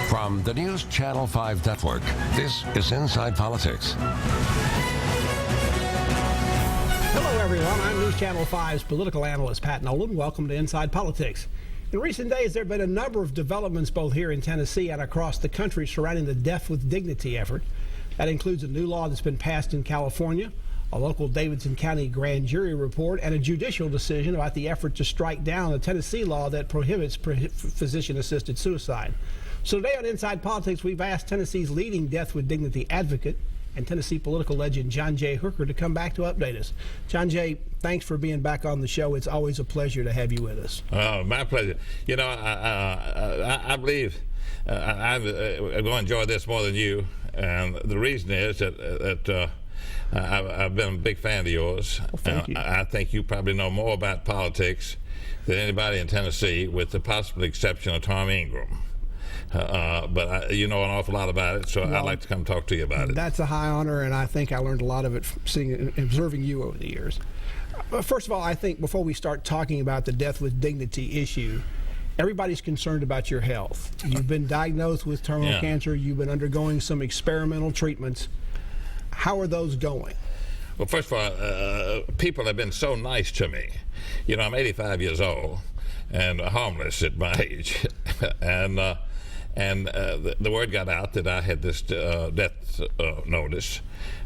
From the News Channel 5 Network, this is Inside Politics. Hello, everyone. I'm News Channel 5's political analyst, Pat Nolan. Welcome to Inside Politics. In recent days, there have been a number of developments both here in Tennessee and across the country surrounding the Death with Dignity effort. That includes a new law that's been passed in California, a local Davidson County grand jury report, and a judicial decision about the effort to strike down a Tennessee law that prohibits physician-assisted suicide. So today on Inside Politics, we've asked Tennessee's leading Death with Dignity advocate and Tennessee political legend John J. Hooker to come back to update us. John J., thanks for being back on the show. It's always a pleasure to have you with us. My pleasure. You know, I believe I'm going to enjoy this more than you, and the reason is that I've been a big fan of yours. Well, thank you. I think you probably know more about politics than anybody in Tennessee, with the possible exception of Tom Ingram. But you know an awful lot about it, so I'd like to come talk to you about it. That's a high honor, and I think I learned a lot of it from seeing and observing you over the years. First of all, I think before we start talking about the Death with Dignity issue, everybody's concerned about your health. You've been diagnosed with terminal cancer. You've been undergoing some experimental treatments. How are those going? Well, first of all, people have been so nice to me. You know, I'm 85 years old and homeless at my age, and the word got out that I had this death notice,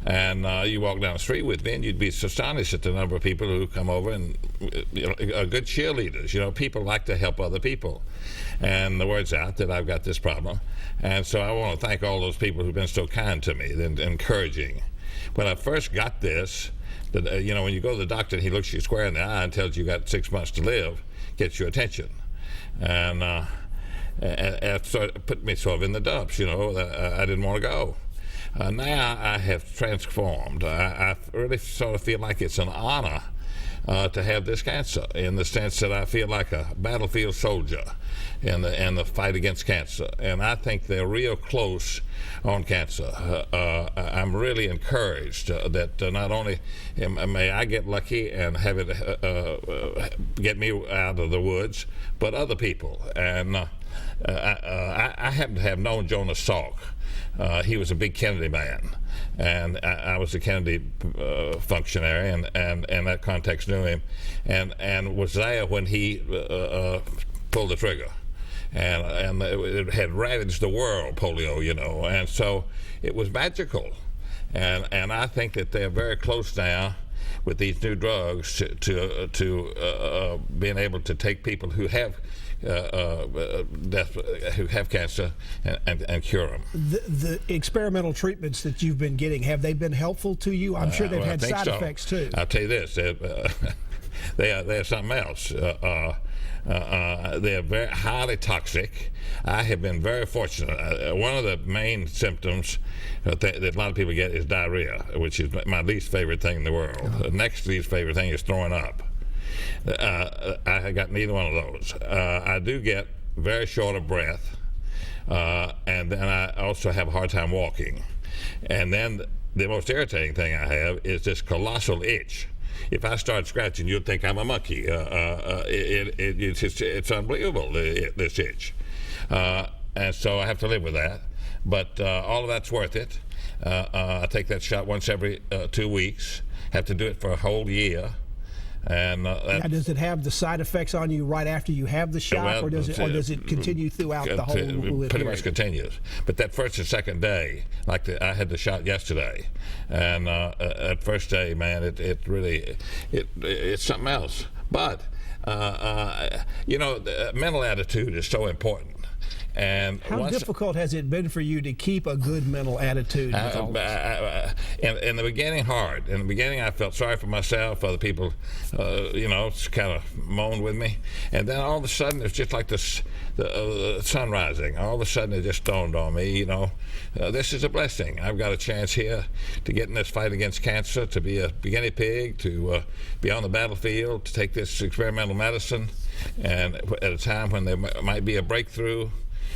and you walk down the street with me and you'd be astonished at the number of people who come over and are good cheerleaders. You know, people like to help other people, and the word's out that I've got this problem, and so I want to thank all those people who've been so kind to me and encouraging. When I first got this, you know, when you go to the doctor and he looks you square in the eye and tells you got 6 months to live, gets your attention, and put me sort of in the dumps. You know, I didn't want to go. Now I have transformed. I really sort of feel like it's an honor to have this cancer, in the sense that I feel like a battlefield soldier in the fight against cancer. And I think they're real close on cancer. I'm really encouraged that not only may I get lucky and have it get me out of the woods, but other people. And I happen to have known Jonas Salk. He was a big Kennedy man, and I was a Kennedy functionary, and in that context knew him, and was there when he pulled the trigger. And it had ravaged the world, polio, you know, and so it was magical. And I think that they're very close now with these new drugs to being able to take people who have who have cancer and cure them. The experimental treatments that you've been getting, have they been helpful to you? I'm sure they've had side effects too. I'll tell you this, they're something else. They're very highly toxic. I have been very fortunate. One of the main symptoms that a lot of people get is diarrhea, which is my least favorite thing in the world. The next least favorite thing is throwing up. I got neither one of those. I do get very short of breath, and then I also have a hard time walking. And then the most irritating thing I have is this colossal itch. If I start scratching, you'd think I'm a monkey. It's unbelievable, this itch. And so I have to live with that. But all of that's worth it. I take that shot once every 2 weeks. Have to do it for a whole year. And now, does it have the side effects on you right after you have the shot, or does it continue throughout the whole period? Pretty much continues. But that first and second day, like I had the shot yesterday, and that first day, man, it's something else. But you know, the mental attitude is so important. And how difficult has it been for you to keep a good mental attitude? In the beginning, hard. In the beginning, I felt sorry for myself. Other people, you know, kind of moaned with me. And then all of a sudden, it's just like the sun rising. All of a sudden, it just dawned on me, you know, this is a blessing. I've got a chance here to get in this fight against cancer, to be a guinea pig, to be on the battlefield, to take this experimental medicine, and at a time when there might be a breakthrough.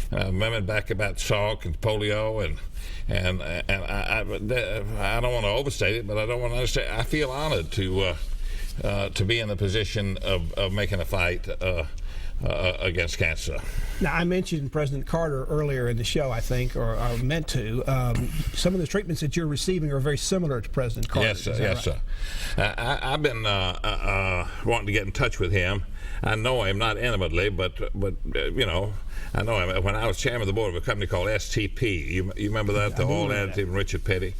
Remember back about Salk and polio, and I don't want to overstate it, but I don't want to understate. I feel honored to be in the position of making a fight against cancer. Now, I mentioned President Carter earlier in the show, I think, or I meant to. Some of the treatments that you're receiving are very similar to President Carter. Yes, sir. Yes, sir. I've been wanting to get in touch with him. I know him, not intimately, but you know, I know him. When I was chairman of the board of a company called STP, you remember that, the oil additive and Richard Petty?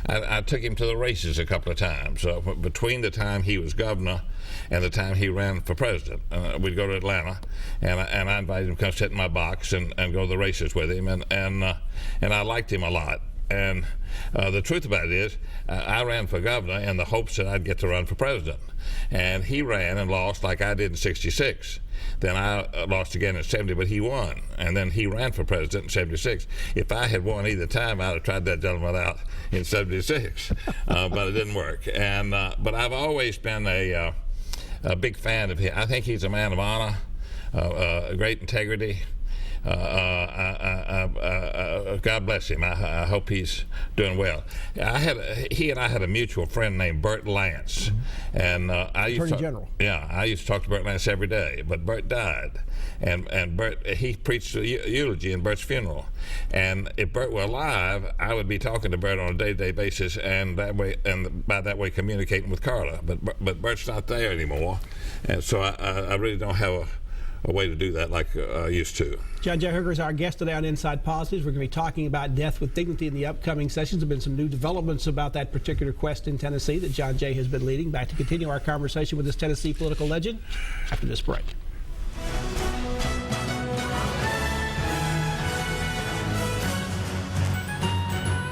I took him to the races a couple of times. Between the time he was governor and the time he ran for president, we'd go to Atlanta, and I invited him to come sit in my box and go to the races with him, and I liked him a lot. And the truth about it is, I ran for governor in the hopes that I'd get to run for president. And he ran and lost like I did in '66. Then I lost again in '70, but he won. And then he ran for president in '76. If I had won either time, I'd have tried that gentleman out in '76. But it didn't work. And but I've always been a big fan of him. I think he's a man of honor, great integrity. God bless him. I hope he's doing well. He and I had a mutual friend named Bert Lance, and Attorney General. Yeah, I used to talk to Bert Lance every day. But Bert died, and Bert, he preached a eulogy in Bert's funeral. And if Bert were alive, I would be talking to Bert on a day-to-day basis, and by that way communicating with Carter. But Bert's not there anymore, and so I really don't have a way to do that like I used to. John J. Hooker is our guest today on Inside Politics. We're going to be talking about death with dignity in the upcoming sessions. There have been some new developments about that particular quest in Tennessee that John J. has been leading. Back to continue our conversation with this Tennessee political legend after this break.